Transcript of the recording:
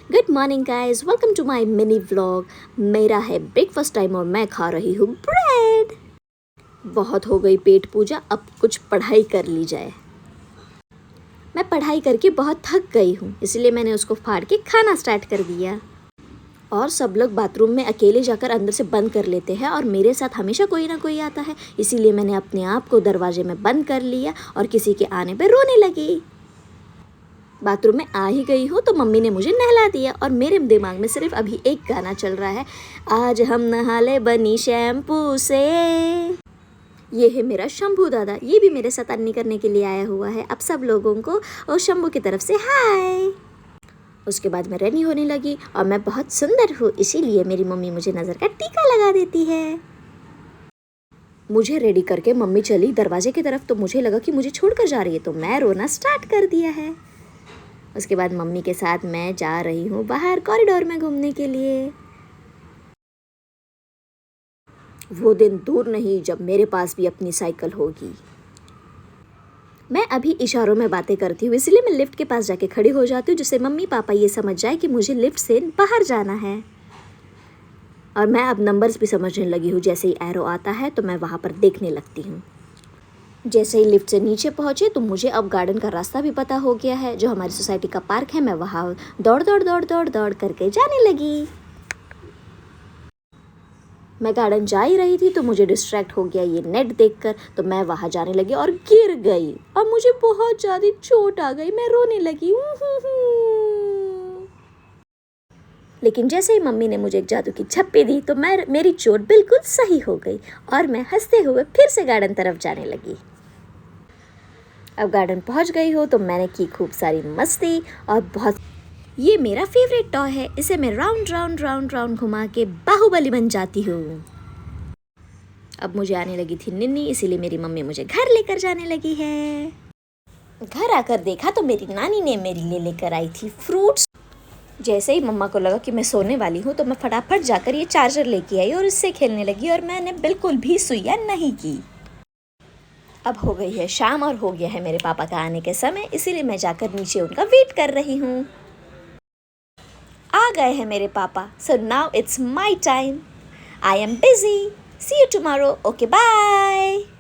Good morning guys, welcome to my mini vlog. मेरा है breakfast time और मैं खा रही हूँ ब्रेड। बहुत हो गई पेट पूजा, अब कुछ पढ़ाई कर ली जाए। मैं पढ़ाई करके बहुत थक गई हूँ, इसलिए मैंने उसको फाड़ के खाना स्टार्ट कर दिया। और सब लोग बाथरूम में अकेले जाकर अंदर से बंद कर लेते हैं और मेरे साथ हमेशा कोई ना कोई आता है, इसीलिए मैंने अपने आप को दरवाजे में बंद कर लिया और किसी के आने पर रोने लगी। बाथरूम में आ ही गई हूँ तो मम्मी ने मुझे नहला दिया और मेरे दिमाग में सिर्फ अभी एक गाना चल रहा है, आज हम नहा ले बनी शैम्पू से। ये है मेरा शंभू दादा, ये भी मेरे साथ अन्नी करने के लिए आया हुआ है। अब सब लोगों को और शंभू की तरफ से हाय। उसके बाद मैं रेडी होने लगी और मैं बहुत सुंदर हूँ, इसीलिए मेरी मम्मी मुझे नज़र का टीका लगा देती है। मुझे रेडी करके मम्मी चली दरवाजे की तरफ, तो मुझे लगा कि मुझे छोड़कर जा रही है, तो मैं रोना स्टार्ट कर दिया है। उसके बाद मम्मी के साथ मैं जा रही हूँ बाहर कॉरिडोर में घूमने के लिए। वो दिन दूर नहीं जब मेरे पास भी अपनी साइकिल होगी। मैं अभी इशारों में बातें करती हूँ, इसलिए मैं लिफ्ट के पास जाके खड़ी हो जाती हूँ, जिससे मम्मी पापा ये समझ जाए कि मुझे लिफ्ट से बाहर जाना है। और मैं अब नंबर्स भी समझने लगी हूँ, जैसे ही एरो आता है तो मैं वहाँ पर देखने लगती हूँ। जैसे ही लिफ्ट से नीचे पहुँचे तो मुझे अब गार्डन का रास्ता भी पता हो गया है, जो हमारी सोसाइटी का पार्क है। मैं वहाँ दौड़ करके जाने लगी। मैं गार्डन जा ही रही थी तो मुझे डिस्ट्रैक्ट हो गया ये नेट देखकर, तो मैं वहाँ जाने लगी और गिर गई और मुझे बहुत ज़्यादा चोट आ गई। मैं रोने लगी। लेकिन जैसे ही मम्मी ने मुझे एक जादू की झप्पी दी तो मेरी चोट बिल्कुल सही हो गई और मैं हंसते हुए फिर से गार्डन तरफ जाने लगी। अब गार्डन पहुंच गई हो तो मैंने की खूब सारी मस्ती और बहुत। ये मेरा फेवरेट टॉय है, इसे मैं राउंड राउंड राउंड राउंड घुमा के बाहुबली बन जाती हूँ। अब मुझे आने लगी थी निन्नी, इसीलिए मेरी मम्मी मुझे घर लेकर जाने लगी है। घर आकर देखा तो मेरी नानी ने मेरे लिए लेकर आई थी फ्रूट्स। जैसे ही मम्मा को लगा कि मैं सोने वाली हूँ तो मैं फटाफट जाकर ये चार्जर लेके आई और इससे खेलने लगी और मैंने बिल्कुल भी सुइया नहीं की। अब हो गई है शाम और हो गया है मेरे पापा का आने के समय, इसीलिए मैं जाकर नीचे उनका वेट कर रही हूँ। आ गए हैं मेरे पापा, so now it's my time. I am busy, see you tomorrow, okay bye.